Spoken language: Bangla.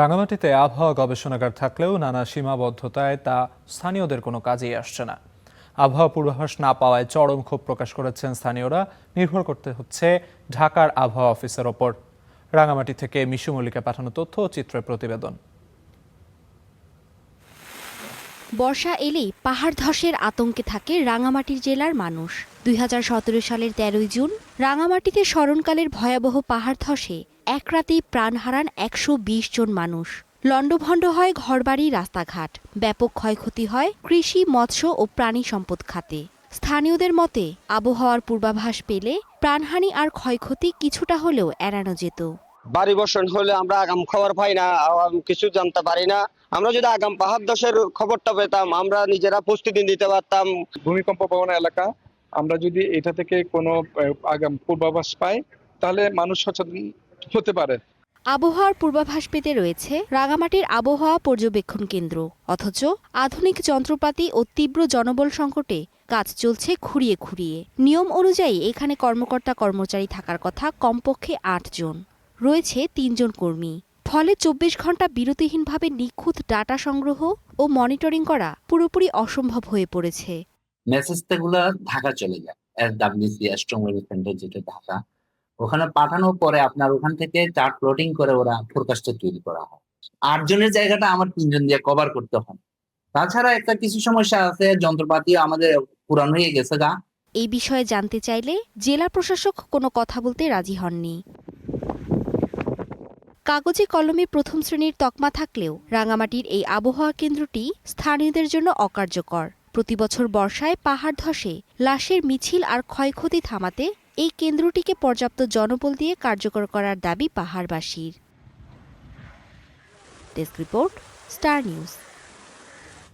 রাঙামাটিতে আবহাওয়া গবেষণাগার থাকলেও নানা সীমাবদ্ধতায় তা স্থানীয়দের কোনো কাজেই আসছে না। আবহাওয়া পূর্বাভাস না পাওয়ায় চরম ক্ষোভ প্রকাশ করেছেন স্থানীয়রা। নির্ভর করতে হচ্ছে ঢাকার আবহাওয়া অফিসের ওপর। রাঙামাটি থেকে মিশু মল্লিকা পাঠানো তথ্য ও চিত্রের প্রতিবেদন। বর্ষা এলেই পাহাড় ধসের আতঙ্কে থাকে রাঙামাটির জেলার মানুষ। ২০১৭ সালের ১৩ জুন রাঙামাটিতে স্মরণকালের ভয়াবহ পাহাড় ধসে এক রাতেই প্রাণ হারান ১২০ জন মানুষ। লণ্ডভণ্ড হয় ঘরবাড়ি, রাস্তাঘাট। ব্যাপক ক্ষয়ক্ষতি হয় কৃষি, মৎস্য ও প্রাণী সম্পদ খাতে। স্থানীয়দের মতে, আবহাওয়ার পূর্বাভাস পেলে প্রাণহানি আর ক্ষয়ক্ষতি কিছুটা হলেও এড়ানো যেত। বাড়ি বর্ষণ হলে আমরা আগাম খবর পাই না, কিছু জানতে পারি না। আমরা যদি আগাম পাহাড় ধসের খবরটা পেতাম, আমরা নিজেরা প্রস্তুতি নিতে পারতাম। ভূমিকম্প প্রবণ এলাকা, আমরা যদি এটা থেকে কোনো আগাম পূর্বাভাস পাই তাহলে মানুষ সচেতন হতে পারে। আবহাওয়ার পূর্বাভাস পেতে রয়েছে রাঙামাটির আবহাওয়া পর্যবেক্ষণ কেন্দ্র, অথচ আধুনিক যন্ত্রপাতি ও তীব্র জনবল সংকটে কাজ চলছে খুঁড়িয়ে খুঁড়িয়ে। নিয়ম অনুযায়ী এখানে কর্মকর্তা কর্মচারী থাকার কথা কমপক্ষে ৮ জন, রয়েছে ৩ জন কর্মী। ফলে ২৪ ঘন্টা বিরতিহীনভাবে নিখুঁত ডাটা সংগ্রহ ও মনিটরিং করা পুরোপুরি অসম্ভব হয়ে পড়েছে। মেসেজগুলো ঢাকা চলে যায়, এসডব্লিউসি অ্যাস্ট্রোনমি সেন্টার, যেটা ঢাকা, ওখানে পাঠানোর পরে আপনার ওখান থেকে চার্ট প্লটিং করে ওরা ফোরকাস্টে তৈরি করা হয়। ৮ জনের জায়গাটা আমার ৩ জন দিয়ে কভার করতে হয়। তাছাড়া একটা কিছু সমস্যা আছে, যন্ত্রপাতি আমাদের পুরানো হয়ে গেছে গা। এই বিষয়ে জানতে চাইলে জেলা প্রশাসক কোনো কথা বলতে রাজি হননি। কাগজে কলমে প্রথম শ্রেণীর তকমা থাকলেও রাঙামাটির এই আবহাওয়া কেন্দ্রটি স্থানীয়দের জন্য অকার্যকর। প্রতিবছর বর্ষায় পাহাড় ধসে লাশের মিছিল আর ক্ষয়ক্ষতি থামাতে এই কেন্দ্রটিকে পর্যাপ্ত জনবল দিয়ে কার্যকর করার দাবি পাহাড়বাসীর। Desk report, star news.